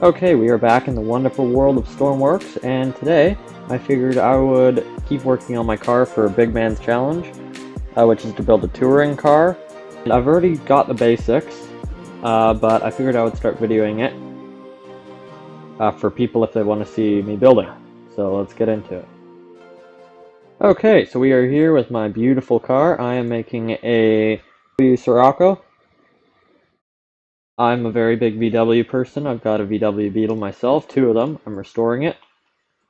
Okay, we are back in the wonderful world of Stormworks, and today I figured I would keep working on my car for Bigman's challenge, which is to build a touring car. And I've already got the basics, but I figured I would start videoing it for people if they want to see me building. So let's get into it. Okay, so we are here with my beautiful car. I am making a Scirocco. I'm a very big VW person. I've got a VW Beetle myself, two of them. I'm restoring it.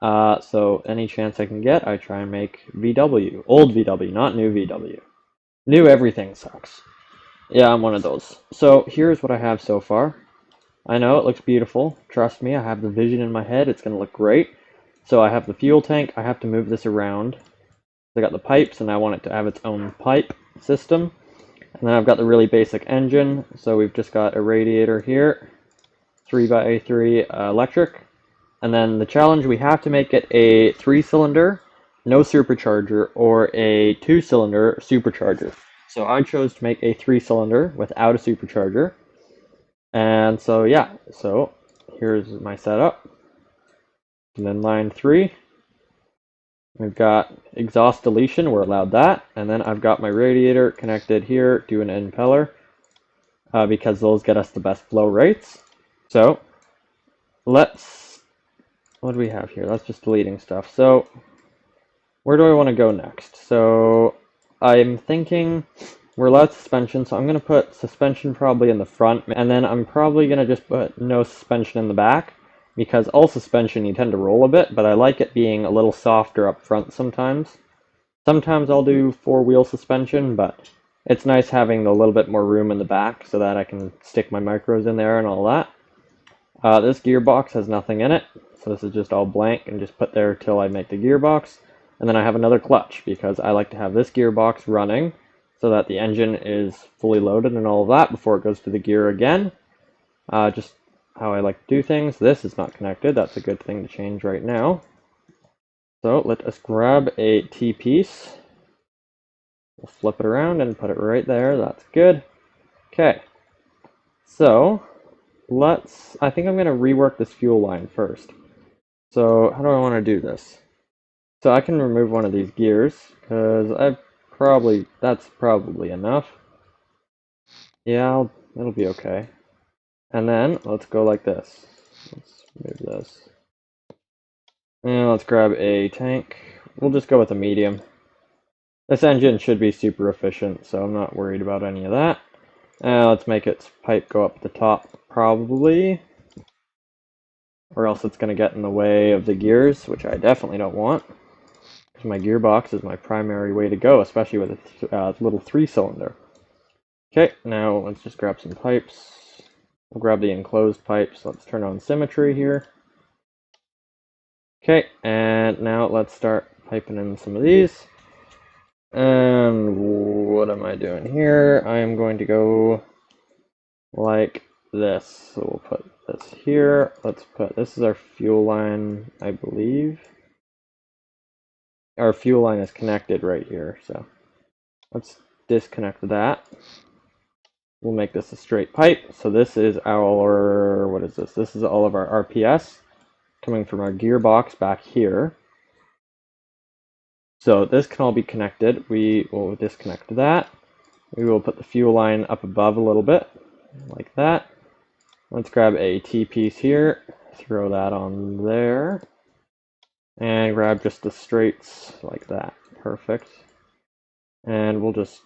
So any chance I can get, I try and make VW. Old VW, not new VW. New everything sucks. Yeah, I'm one of those. So here's what I have so far. I know it looks beautiful. Trust me, I have the vision in my head. It's going to look great. So I have the fuel tank. I have to move this around. I got the pipes, and I want it to have its own pipe system. And then I've got the really basic engine. So we've just got a radiator here, 3x3 electric. And then the challenge, we have to make it a 3-cylinder, no supercharger, or a 2-cylinder supercharger. So I chose to make a 3-cylinder without a supercharger. And so yeah, so here's my setup. And then line 3, we've got exhaust deletion, we're allowed that. And then I've got my radiator connected here to an impeller because those get us the best flow rates. So what do we have here? That's just deleting stuff. So where do I want to go next? So I'm thinking we're allowed suspension, so I'm going to put suspension probably in the front, and then I'm probably going to just put no suspension in the back, because all suspension you tend to roll a bit, but I like it being a little softer up front sometimes. Sometimes I'll do 4-wheel suspension, but it's nice having a little bit more room in the back so that I can stick my micros in there and all that. This gearbox has nothing in it, so this is just all blank and just put there till I make the gearbox. And then I have another clutch because I like to have this gearbox running so that the engine is fully loaded and all of that before it goes to the gear again. Just how I like to do things. This is not connected. That's a good thing to change right now. So let us grab a T-piece. We'll flip it around and put it right there. That's good. Okay. So I think I'm going to rework this fuel line first. So how do I want to do this? So I can remove one of these gears, because that's probably enough. Yeah, it'll be okay. And then let's go like this. Let's move this. And let's grab a tank. We'll just go with a medium. This engine should be super efficient, so I'm not worried about any of that. Let's make its pipe go up the top, probably. Or else it's going to get in the way of the gears, which I definitely don't want. Because my gearbox is my primary way to go, especially with a little 3-cylinder. Okay, now let's just grab some pipes. We'll grab the enclosed pipes. Let's turn on symmetry here. Okay, and now let's start piping in some of these. And what am I doing here? I am going to go like this. So we'll put this here. This is our fuel line, I believe. Our fuel line is connected right here, so let's disconnect that. We'll make this a straight pipe. So this is our, what is this? This is all of our RPS coming from our gearbox back here. So this can all be connected. We will disconnect that. We will put the fuel line up above a little bit, like that. Let's grab a T-piece here, throw that on there, and grab just the straights like that. Perfect. And we'll just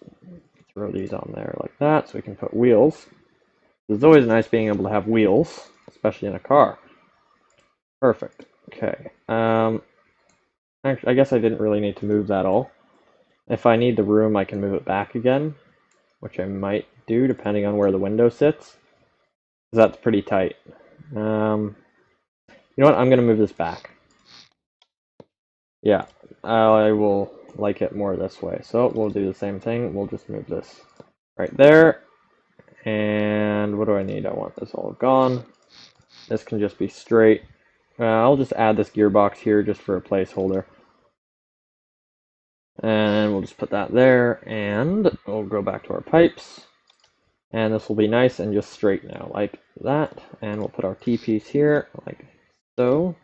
throw these on there like that so we can put wheels. It's always nice being able to have wheels, especially in a car. Perfect. Okay. Actually, I guess I didn't really need to move that all. If I need the room, I can move it back again, which I might do depending on where the window sits. That's pretty tight. You know what? I'm going to move this back. Yeah, I will like it more this way. So we'll do the same thing. We'll just move this right there. And what do I need? I want this all gone. This can just be straight. I'll just add this gearbox here just for a placeholder. And we'll just put that there, and we'll go back to our pipes. And this will be nice and just straight now, like that. And we'll put our T-piece here, like so.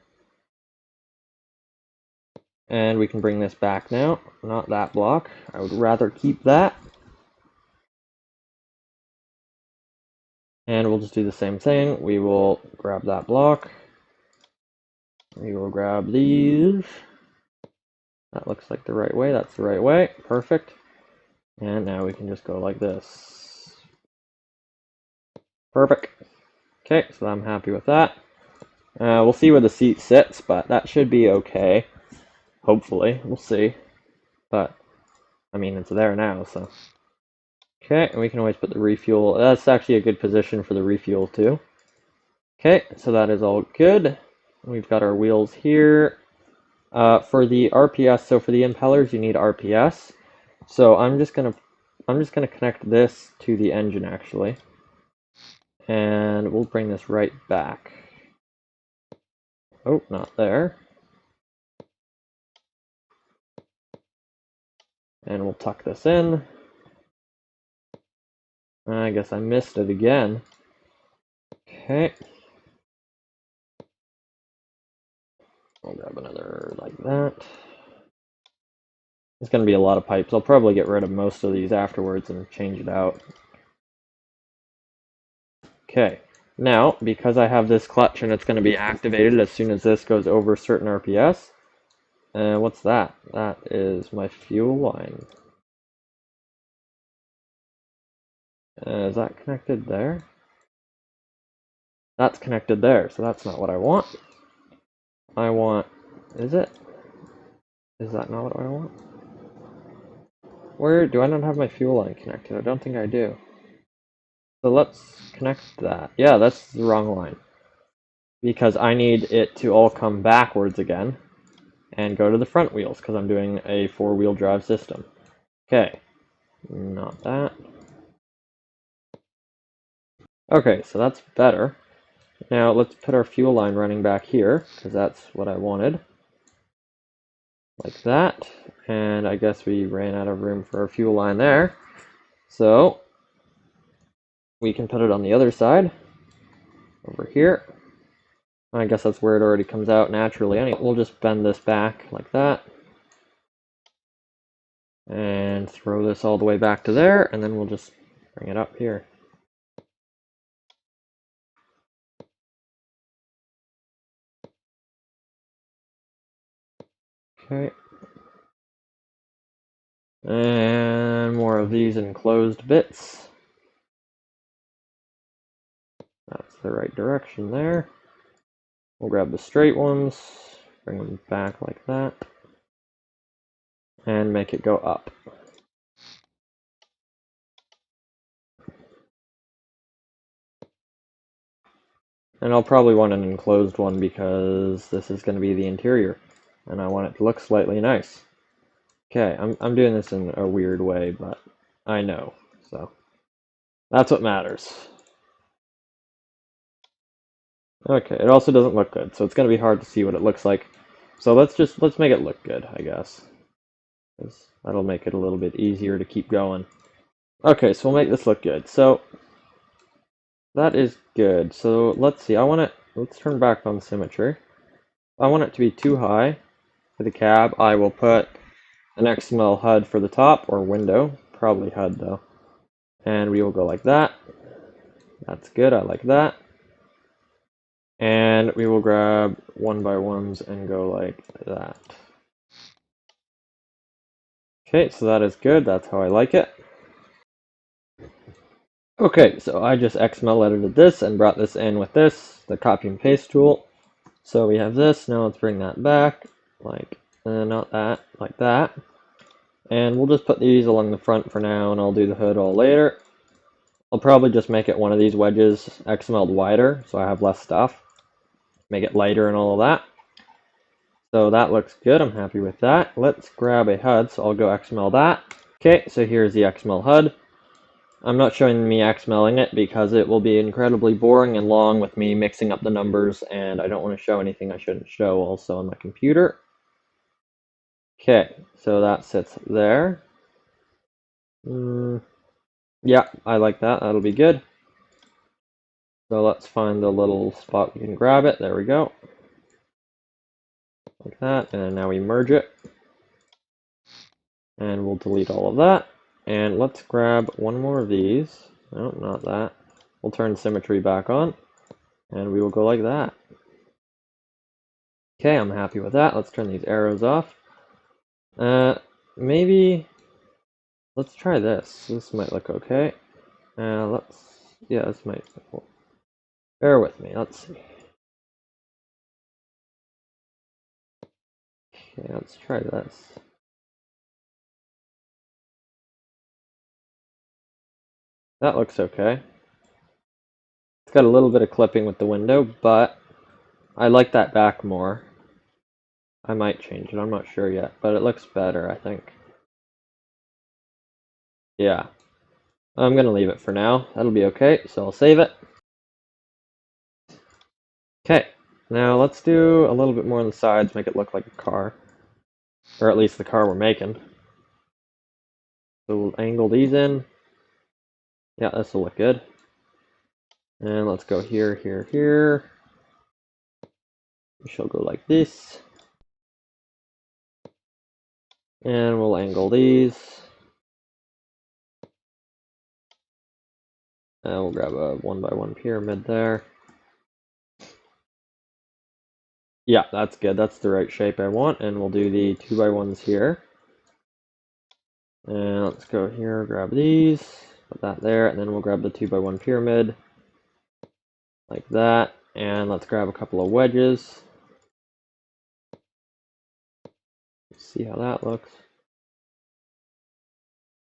And we can bring this back now, not that block. I would rather keep that. And we'll just do the same thing. We will grab that block. We will grab these. That looks like the right way. That's the right way. Perfect. And now we can just go like this. Perfect. Okay, so I'm happy with that. We'll see where the seat sits, but that should be okay. Hopefully. We'll see. But, I mean, it's there now, so. Okay, and we can always put the refuel. That's actually a good position for the refuel, too. Okay, so that is all good. We've got our wheels here. For the RPS, so for the impellers, you need RPS. So I'm just gonna connect this to the engine actually, and we'll bring this right back. Oh, not there. And we'll tuck this in. I guess I missed it again. Okay. I'll grab another like that. It's going to be a lot of pipes. I'll probably get rid of most of these afterwards and change it out. Okay. Now, because I have this clutch and it's going to be activated as soon as this goes over certain RPS. What's that? That is my fuel line. Is that connected there? That's connected there, so that's not what I want. I want... Is it? Is that not what I want? Where do I not have my fuel line connected? I don't think I do. So let's connect that. Yeah, that's the wrong line. Because I need it to all come backwards again and go to the front wheels because I'm doing a four-wheel drive system. Okay, not that. Okay, so that's better. Now let's put our fuel line running back here because that's what I wanted. Like that. And I guess we ran out of room for our fuel line there. So we can put it on the other side, over here. I guess that's where it already comes out naturally. Anyway, we'll just bend this back like that. And throw this all the way back to there, and then we'll just bring it up here. Okay. And more of these enclosed bits. That's the right direction there. We'll grab the straight ones, bring them back like that, and make it go up. And I'll probably want an enclosed one because this is going to be the interior, and I want it to look slightly nice. Okay, I'm doing this in a weird way, but I know, so that's what matters. Okay, it also doesn't look good, so it's going to be hard to see what it looks like. So let's make it look good, I guess. That'll make it a little bit easier to keep going. Okay, so we'll make this look good. So that is good. So let's see. Let's turn back on symmetry. I want it to be too high for the cab. I will put an XML HUD for the top or window, probably HUD though. And we will go like that. That's good. I like that. And we will grab 1x1s and go like that. Okay, so that is good. That's how I like it. Okay, so I just XML edited this and brought this in with this, the copy and paste tool. So we have this. Now let's bring that back, like, not that, like that. And we'll just put these along the front for now, and I'll do the hood all later. I'll probably just make it one of these wedges XML'd wider, so I have less stuff. Make it lighter and all of that. So that looks good. I'm happy with that. Let's grab a HUD, so I'll go XML that. Okay, so here's the XML HUD. I'm not showing me XMLing it because it will be incredibly boring and long with me mixing up the numbers, and I don't want to show anything I shouldn't show also on my computer. Okay, so that sits there. Yeah, I like that. That'll be good. So let's find the little spot we can grab it. There we go. Like that. And now we merge it. And we'll delete all of that. And let's grab one more of these. No, not that. We'll turn symmetry back on. And we will go like that. Okay, I'm happy with that. Let's turn these arrows off. Maybe let's try this. This might look okay. Yeah, this might, bear with me. Let's see. Okay, let's try this. That looks okay. It's got a little bit of clipping with the window, but I like that back more. I might change it, I'm not sure yet, but it looks better, I think. Yeah. I'm gonna leave it for now. That'll be okay, so I'll save it. Okay, now let's do a little bit more on the sides, make it look like a car. Or at least the car we're making. So we'll angle these in. Yeah, this will look good. And let's go here, here, here. We shall go like this. And we'll angle these. And we'll grab a 1x1 pyramid there. Yeah, that's good. That's the right shape I want. And we'll do the 2x1s here. And let's go here, grab these, put that there, and then we'll grab the 2x1 pyramid. Like that. And let's grab a couple of wedges. See how that looks.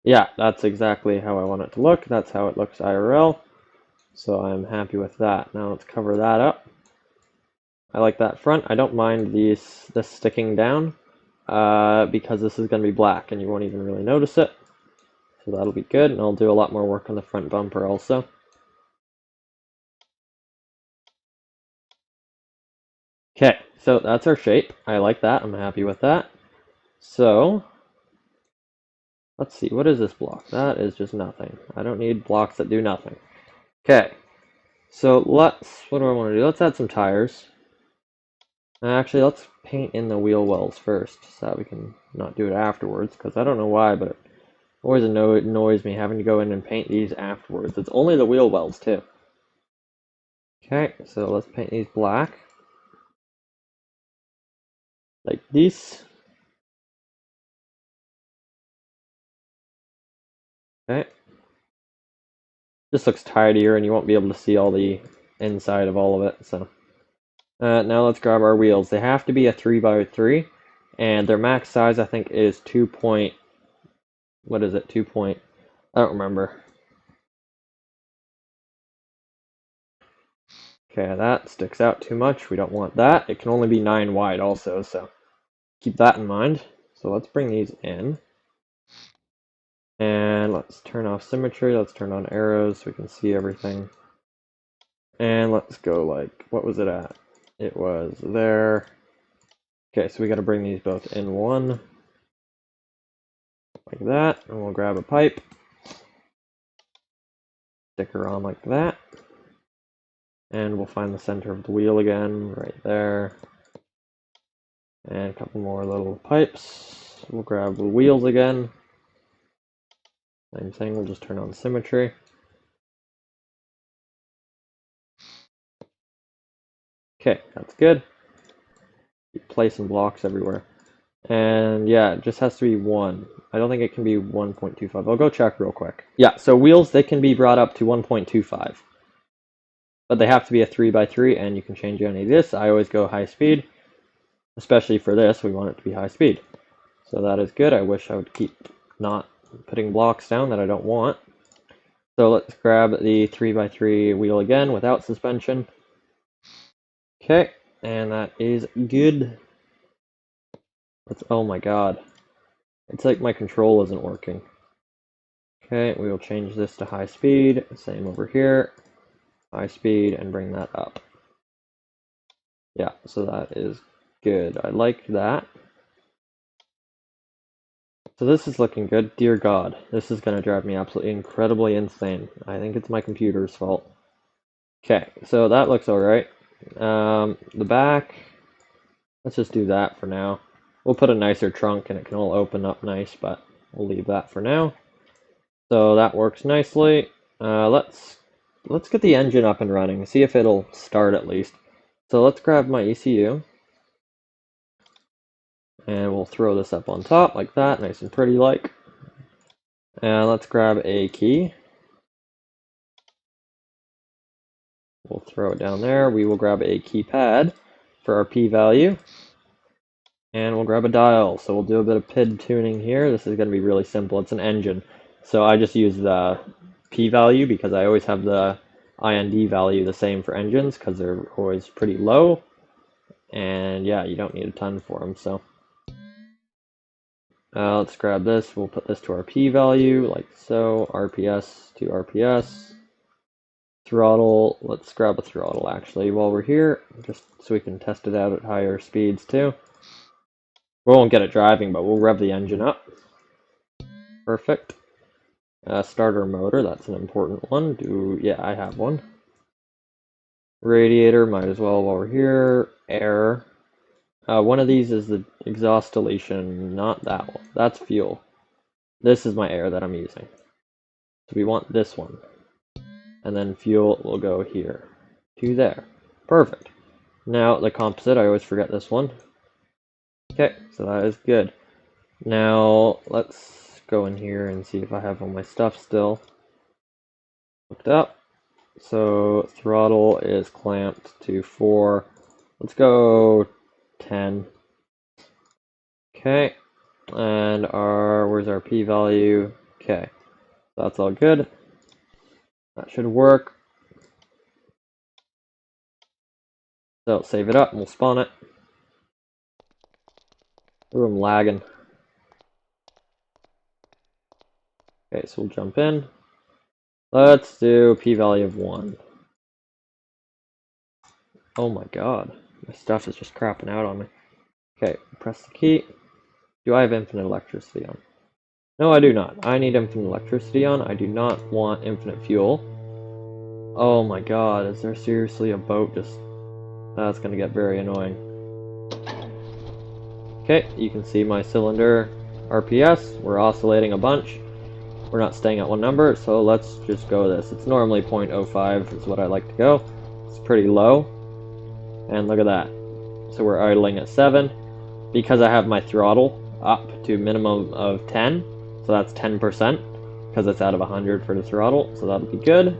Yeah, that's exactly how I want it to look. That's how it looks IRL. So I'm happy with that. Now let's cover that up. I like that front. I don't mind this sticking down because this is going to be black and you won't even really notice it. So that'll be good. And I'll do a lot more work on the front bumper also. Okay, so that's our shape. I like that. I'm happy with that. So let's see. What is this block? That is just nothing. I don't need blocks that do nothing. Okay, so what do I want to do? Let's add some tires. Actually, let's paint in the wheel wells first, so that we can not do it afterwards, because I don't know why, but it always annoys me having to go in and paint these afterwards. It's only the wheel wells, too. Okay, so let's paint these black. Like this. Okay. This looks tidier, and you won't be able to see all the inside of all of it, so. Now let's grab our wheels. They have to be a 3x3, and their max size, I think, is 2 point... What is it? 2 point... I don't remember. Okay, that sticks out too much. We don't want that. It can only be 9 wide also, so keep that in mind. So let's bring these in. And let's turn off symmetry. Let's turn on arrows so we can see everything. And let's go like, what was it at? It was there. Okay, so we got to bring these both in one. Like that. And we'll grab a pipe. Stick her on like that. And we'll find the center of the wheel again, right there. And a couple more little pipes. We'll grab the wheels again. Same thing, we'll just turn on symmetry. Okay, that's good. Keep placing blocks everywhere. And yeah, it just has to be 1. I don't think it can be 1.25. I'll go check real quick. Yeah, so wheels, they can be brought up to 1.25. But they have to be a 3x3, and you can change any of this. I always go high speed. Especially for this, we want it to be high speed. So that is good. I wish I would keep not putting blocks down that I don't want. So let's grab the 3x3 wheel again without suspension. Okay, and that is good. Oh my god. It's like my control isn't working. Okay, we will change this to high speed. Same over here. High speed and bring that up. Yeah, so that is good. I like that. So this is looking good. Dear God, this is going to drive me absolutely incredibly insane. I think it's my computer's fault. Okay, so that looks alright. The back, let's just do that for now. We'll put a nicer trunk and it can all open up nice, but we'll leave that for now. So that works nicely. Let's get the engine up and running, see if it'll start at least. So let's grab my ECU. And we'll throw this up on top like that, nice and pretty like. And let's grab a key. We'll throw it down there. We will grab a keypad for our P value. And we'll grab a dial. So we'll do a bit of PID tuning here. This is going to be really simple. It's an engine. So I just use the P value because I always have the IND value the same for engines because they're always pretty low. And yeah, you don't need a ton for them. So let's grab this. We'll put this to our P value like so. RPS to RPS. Throttle. Let's grab a throttle actually while we're here, just so we can test it out at higher speeds too. We won't get it driving, but we'll rev the engine up. Perfect. Starter motor, that's an important one. Yeah, I have one. Radiator, might as well while we're here. Air. One of these is the exhaust deletion, not that one. That's fuel. This is my air that I'm using. So we want this one. And then fuel will go here to there. Perfect. Now the composite, I always forget this one. Okay, so that is good. Now let's go in here and see if I have all my stuff still hooked up. So throttle is clamped to 4. Let's go 10. Okay, and where's our P value? Okay, that's all good. That should work. So save it up and we'll spawn it. Ooh, I'm lagging. Okay, so we'll jump in. Let's do P value of 1. Oh my god, my stuff is just crapping out on me. Okay, press the key. Do I have infinite electricity on? No, I do not. I need infinite electricity on. I do not want infinite fuel. Oh my god, is there seriously a boat just... That's gonna get very annoying. Okay, you can see my cylinder RPS. We're oscillating a bunch. We're not staying at one number, so let's just go this. It's normally 0.05 is what I like to go. It's pretty low. And look at that. So we're idling at 7. Because I have my throttle up to minimum of 10, so that's 10%, because it's out of 100 for the throttle, so that'll be good.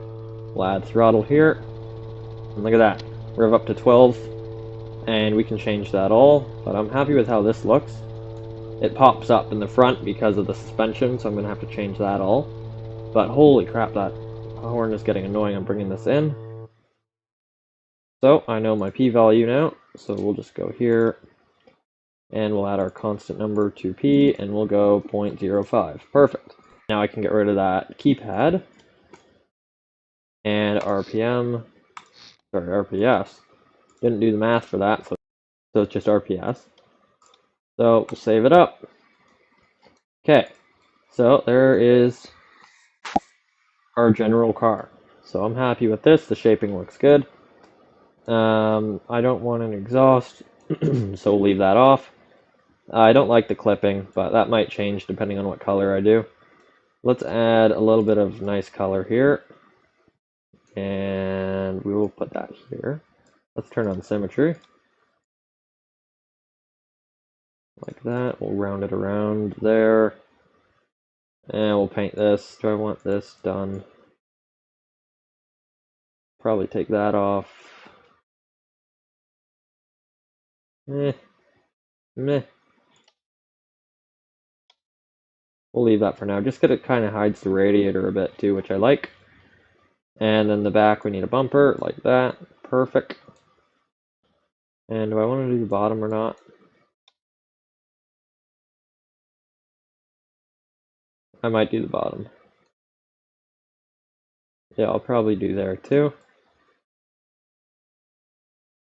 We'll add throttle here. And look at that. Rev up to 12, and we can change that all, but I'm happy with how this looks. It pops up in the front because of the suspension, so I'm going to have to change that all. But holy crap, that horn is getting annoying. I'm bringing this in. So I know my P value now, so we'll just go here, and we'll add our constant number to P, and we'll go 0.05. Perfect. Now I can get rid of that keypad, and RPS. Didn't do the math for that, so it's just RPS. So we'll save it up. Okay, so there is our general car. So I'm happy with this. The shaping looks good. I don't want an exhaust, so we'll leave that off. I don't like the clipping, but that might change depending on what color I do. Let's add a little bit of nice color here. And we will put that here. Let's turn on symmetry. Like that. We'll round it around there. And we'll paint this. Do I want this done? Probably take that off. Meh. We'll leave that for now. Just because it kind of hides the radiator a bit too, which I like. And then the back, we need a bumper like that. Perfect. And do I want to do the bottom or not? I might do the bottom. Yeah, I'll probably do there too.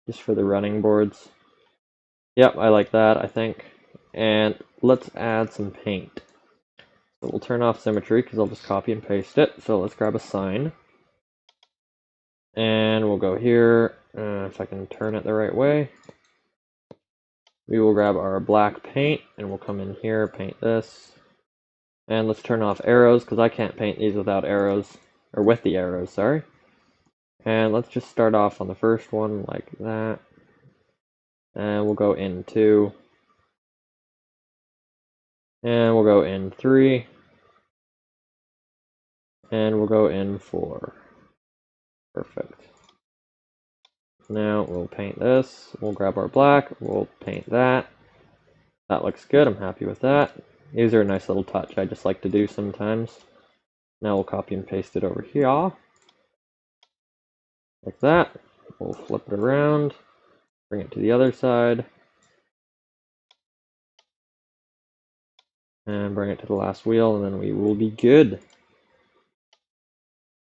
Just for the running boards. Yep, I like that, I think. And let's add some paint. So we'll turn off symmetry because I'll just copy and paste it. So let's grab a sign. And we'll go here, if I can turn it the right way. We will grab our black paint, and we'll come in here, paint this. And let's turn off arrows, because I can't paint these without arrows, or with the arrows, sorry. And let's just start off on the first one, like that. And we'll go in 2. And we'll go in 3. And we'll go in 4. Perfect. Now we'll paint this. We'll grab our black. We'll paint that. That looks good. I'm happy with that. These are a nice little touch I just like to do sometimes. Now we'll copy and paste it over here. Like that. We'll flip it around. Bring it to the other side. And bring it to the last wheel, and then we will be good.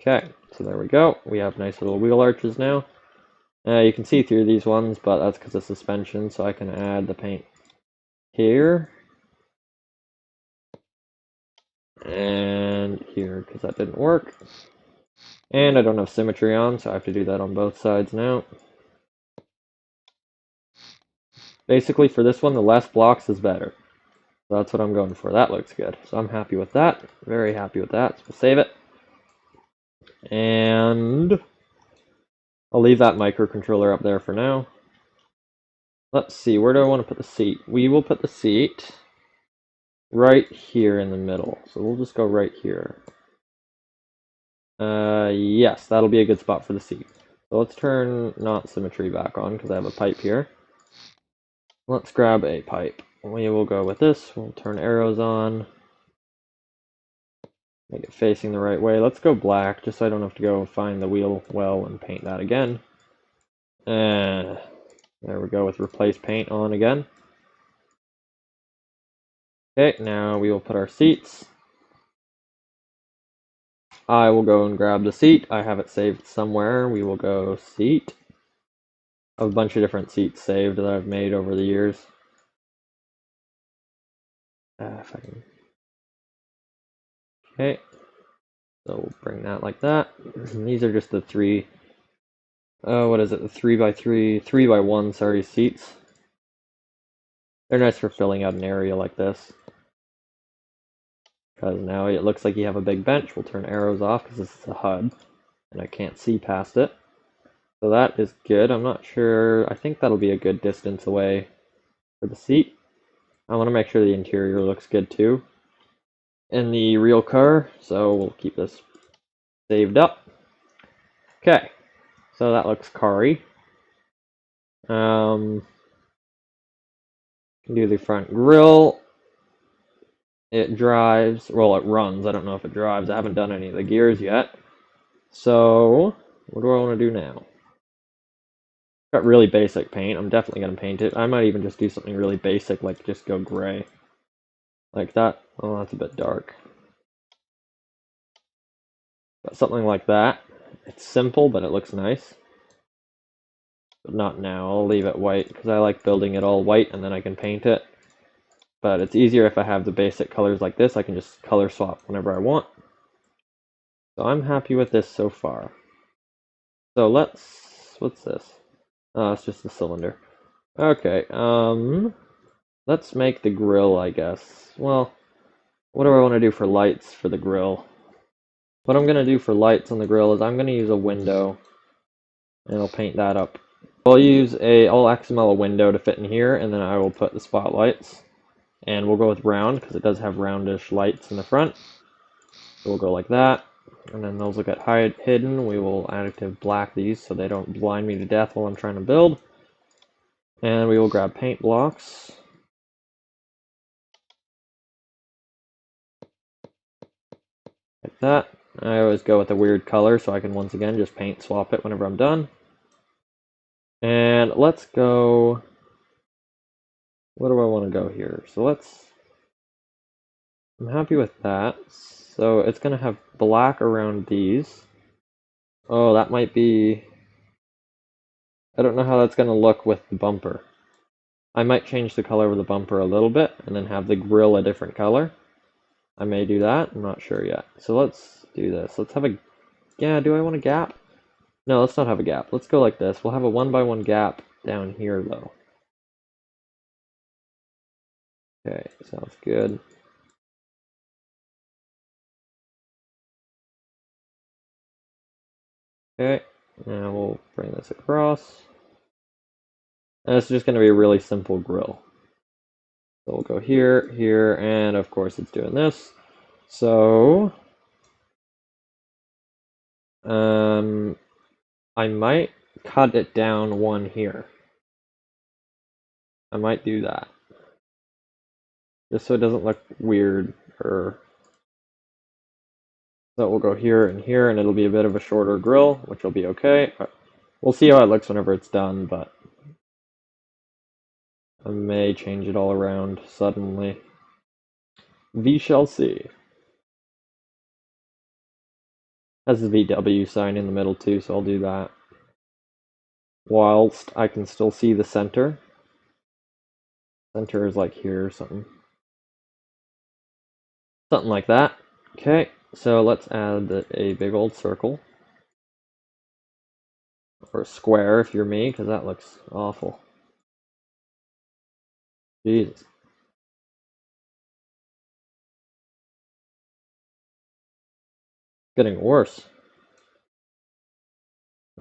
Okay, so there we go. We have nice little wheel arches now. You can see through these ones, but that's because of suspension, so I can add the paint here. And here, because that didn't work. And I don't have symmetry on, so I have to do that on both sides now. Basically, for this one, the less blocks is better. So that's what I'm going for. That looks good. So I'm happy with that. Very happy with that. So we'll save it. And I'll leave that microcontroller up there for now. Let's see, where do I want to put the seat? We will put the seat right here in the middle. So we'll just go right here. Yes, that'll be a good spot for the seat. So let's turn not symmetry back on because I have a pipe here. Let's grab a pipe. We will go with this. We'll turn arrows on. Make it facing the right way. Let's go black just so I don't have to go find the wheel well and paint that again. There we go with replace paint on again. Okay, now we will put our seats. I will go and grab the seat. I have it saved somewhere. We will go seat. I have a bunch of different seats saved that I've made over the years. If I can. Okay, so we'll bring that like that. These are just the 3. What is it? The 3x1, sorry, seats. They're nice for filling out an area like this. Because now it looks like you have a big bench. We'll turn arrows off because this is a HUD, and I can't see past it. So that is good. I'm not sure. I think that'll be a good distance away for the seat. I want to make sure the interior looks good too in the real car, so we'll keep this saved up. Okay, so that looks car-y. Can do the front grille. It drives, well, it runs. I don't know if it drives. I haven't done any of the gears yet. So, what do I want to do now? Got really basic paint. I'm definitely going to paint it. I might even just do something really basic, like just go gray. Like that. Oh, that's a bit dark. But something like that. It's simple, but it looks nice. But not now. I'll leave it white, because I like building it all white, and then I can paint it. But it's easier if I have the basic colors like this. I can just color swap whenever I want. So I'm happy with this so far. So what's this? Oh, it's just the cylinder. Okay, let's make the grill, I guess. Well, what do I want to do for lights for the grill? What I'm going to do for lights on the grill is I'm going to use a window, and I'll paint that up. I'll XML a window to fit in here, and then I will put the spotlights. And we'll go with round, because it does have roundish lights in the front. So we'll go like that. And then those will get hidden. We will additive black these so they don't blind me to death while I'm trying to build. And we will grab paint blocks. Like that. I always go with a weird color so I can once again just paint swap it whenever I'm done. And let's go... Where do I want to go here? So I'm happy with that. So it's going to have black around these. Oh, that might be... I don't know how that's going to look with the bumper. I might change the color of the bumper a little bit and then have the grill a different color. I may do that. I'm not sure yet. So let's do this. Let's have a... Yeah, do I want a gap? No, let's not have a gap. Let's go like this. We'll have a 1x1 gap down here, though. Okay, sounds good. Okay, now we'll bring this across. And it's just going to be a really simple grill. So we'll go here, here, and of course it's doing this. So, I might cut it down one here. I might do that. Just so it doesn't look weird, or... So we'll go here, and it'll be a bit of a shorter grill, which will be okay. We'll see how it looks whenever it's done, but I may change it all around suddenly. We shall see. Has the VW sign in the middle too, so I'll do that. Whilst I can still see the center. Center is like here or something. Something like that. Okay, so let's add a big old circle. Or a square if you're me, because that looks awful. Jesus. Getting worse.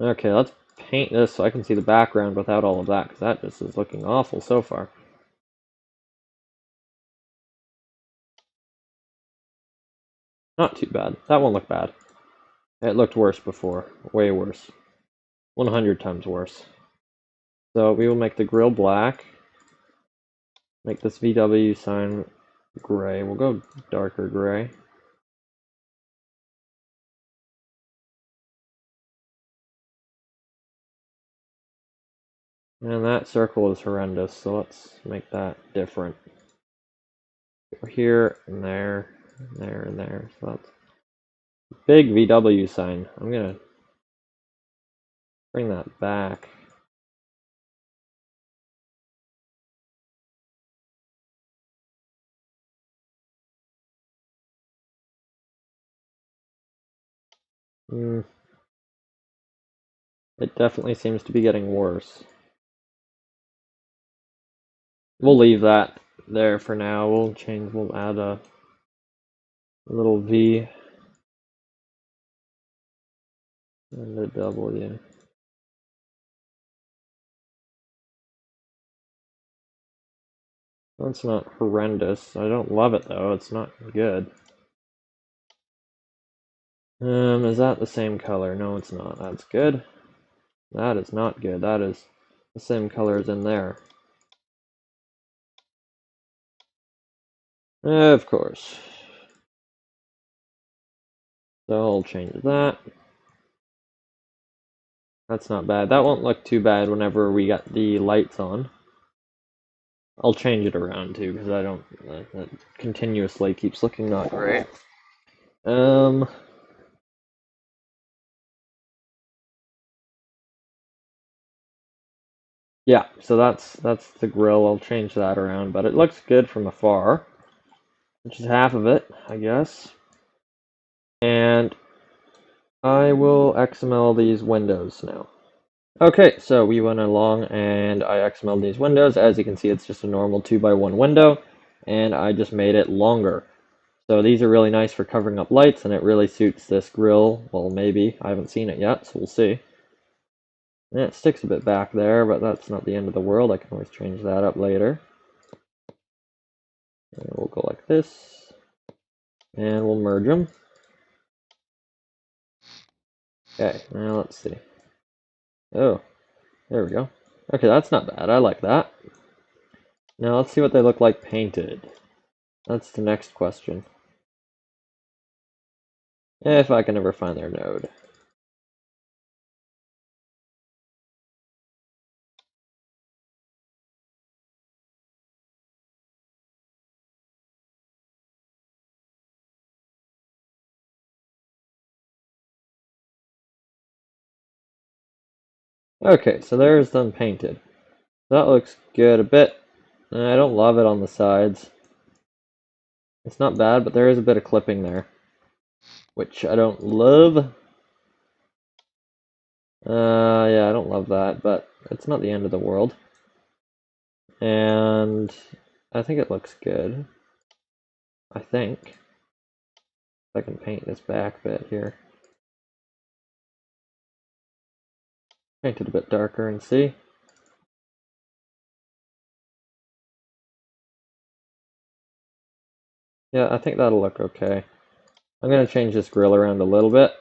Okay, let's paint this so I can see the background without all of that, because that just is looking awful so far. Not too bad. That won't look bad. It looked worse before. Way worse. 100 times worse. So we will make the grill black. Make this VW sign gray. We'll go darker gray. And that circle is horrendous, so let's make that different. Go here, and there, and there, and there. So that's big VW sign. I'm gonna bring that back. It definitely seems to be getting worse. We'll leave that there for now. We'll add a little V and a W. That's not horrendous. I don't love it though. It's not good. Is that the same color? No, it's not. That's good. That is not good. That is the same color as in there. Of course. So I'll change that. That's not bad. That won't look too bad whenever we got the lights on. I'll change it around too, because I don't... that continuously keeps looking not great. Yeah, so that's the grill. I'll change that around, but it looks good from afar, which is half of it, I guess. And I will XML these windows now. Okay, so we went along and I XML'd these windows. As you can see, it's just a normal 2x1 window, and I just made it longer. So these are really nice for covering up lights, and it really suits this grill. Well, maybe. I haven't seen it yet, so we'll see. And it sticks a bit back there, but that's not the end of the world. I can always change that up later. And we'll go like this, and we'll merge them. Okay, now let's see. Oh, there we go. Okay, that's not bad. I like that. Now let's see what they look like painted. That's the next question. If I can ever find their node. Okay, so there's them painted. That looks good a bit. I don't love it on the sides. It's not bad, but there is a bit of clipping there, which I don't love. Yeah, I don't love that, but it's not the end of the world. And I think it looks good. I think. If I can paint this back bit here. Paint it a bit darker and see. Yeah, I think that'll look okay. I'm going to change this grill around a little bit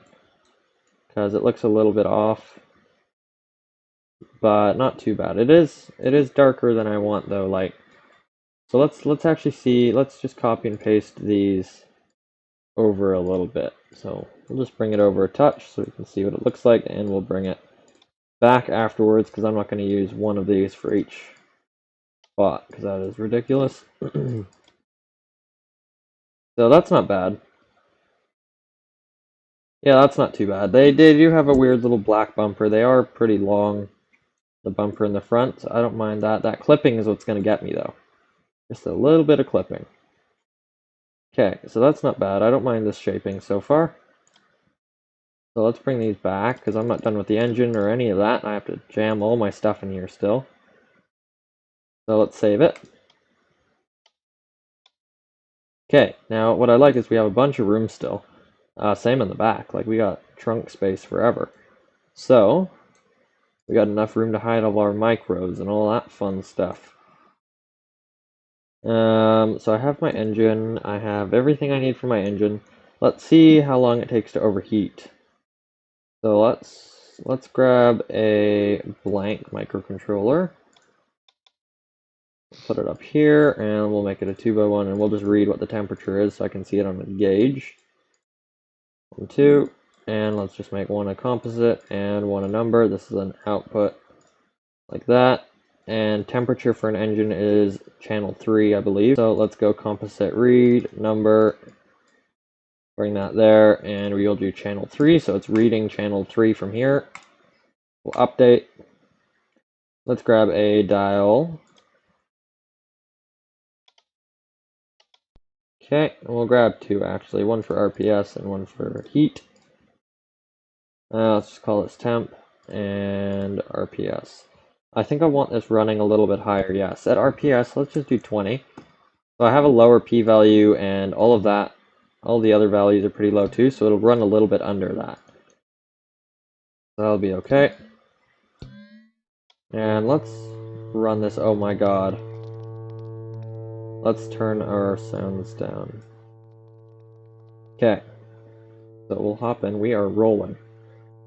because it looks a little bit off, but not too bad. It is darker than I want though. Like, so let's actually see. Let's just copy and paste these over a little bit. So we'll just bring it over a touch so we can see what it looks like, and we'll bring it back afterwards because I'm not going to use one of these for each spot because that is ridiculous. So that's not bad. Yeah, that's not too bad. They do have a weird little black bumper. They are pretty long, the bumper in the front, so I don't mind that. That clipping is what's going to get me, though. Just a little bit of clipping. Okay, so that's not bad. I don't mind this shaping so far. So let's bring these back, because I'm not done with the engine or any of that. I have to jam all my stuff in here still. So let's save it. Okay, now what I like is we have a bunch of room still. Same in the back, like we got trunk space forever. So, we got enough room to hide all our micros and all that fun stuff. So I have my engine, I have everything I need for my engine. Let's see how long it takes to overheat. So let's grab a blank microcontroller. Put it up here, and we'll make it a 2x1, and we'll just read what the temperature is so I can see it on the gauge. 1, 2, and let's just make one a composite and one a number. This is an output like that. And temperature for an engine is channel 3, I believe. So let's go composite read, number, bring that there, and we'll do channel 3. So it's reading channel 3 from here. We'll update. Let's grab a dial. Okay, and we'll grab 2 actually, one for RPS and one for heat. Let's just call this temp and RPS. I think I want this running a little bit higher. Yeah, set RPS, let's just do 20. So I have a lower p-value and all of that, all the other values are pretty low too, so it'll run a little bit under that. That'll be okay. And let's run this, oh my god. Let's turn our sounds down. Okay. So we'll hop in, we are rolling.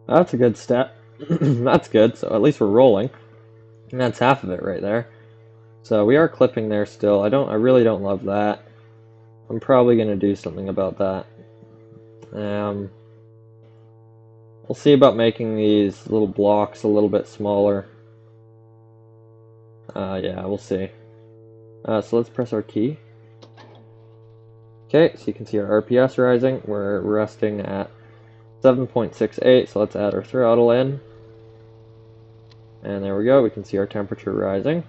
That's a good step. That's good, so at least we're rolling. And that's half of it right there. So we are clipping there still. I really don't love that. I'm probably gonna do something about that. We'll see about making these little blocks a little bit smaller. Yeah, we'll see. So let's press our key. Okay, so you can see our RPS rising. We're resting at 7.68, so let's add our throttle in. And there we go, we can see our temperature rising.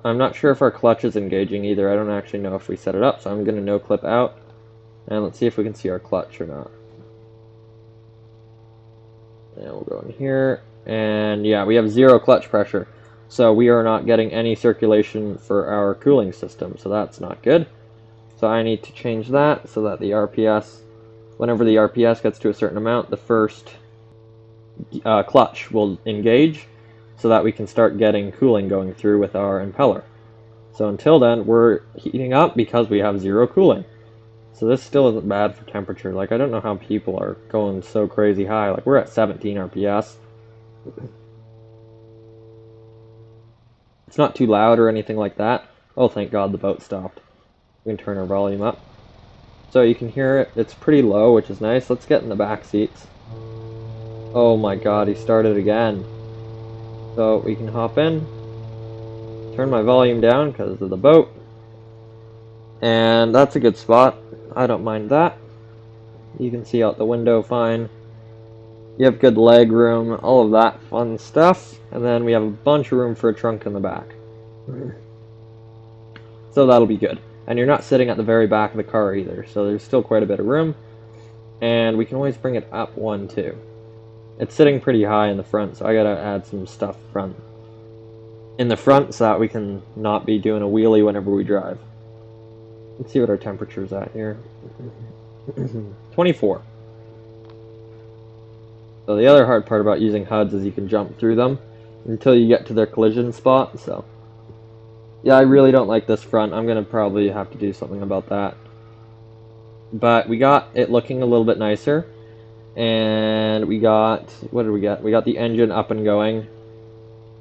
I'm not sure if our clutch is engaging either. I don't actually know if we set it up, so I'm going to no clip out. And let's see if we can see our clutch or not. And we'll go in here. And yeah, we have 0 clutch pressure. So we are not getting any circulation for our cooling system, so that's not good. So I need to change that so that the RPS, whenever the RPS gets to a certain amount, the first clutch will engage so that we can start getting cooling going through with our impeller. So until then, we're heating up because we have 0 cooling. So this still isn't bad for temperature. Like, I don't know how people are going so crazy high. Like, we're at 17 RPS. It's not too loud or anything like that. Oh, thank God the boat stopped. We can turn our volume up. So you can hear it. It's pretty low, which is nice. Let's get in the back seats. Oh my God, he started again. So we can hop in. Turn my volume down because of the boat. And that's a good spot. I don't mind that. You can see out the window fine. You have good leg room, all of that fun stuff. And then we have a bunch of room for a trunk in the back. So that'll be good. And you're not sitting at the very back of the car either, so there's still quite a bit of room. And we can always bring it up one too. It's sitting pretty high in the front, so I gotta add some stuff in the front so that we can not be doing a wheelie whenever we drive. Let's see what our temperature's at here. 24. So the other hard part about using HUDs is you can jump through them until you get to their collision spot, so yeah, I really don't like this front. I'm gonna probably have to do something about that. But we got it looking a little bit nicer, and we got, what did we get? We got the engine up and going.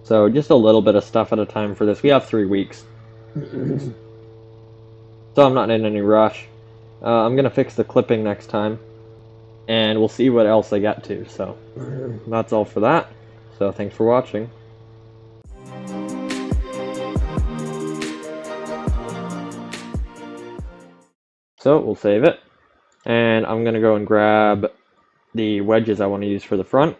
So just a little bit of stuff at a time for this. We have 3 weeks. So I'm not in any rush. I'm gonna fix the clipping next time, and we'll see what else I get to. So that's all for that. So thanks for watching. So we'll save it, and I'm gonna go and grab the wedges I want to use for the front.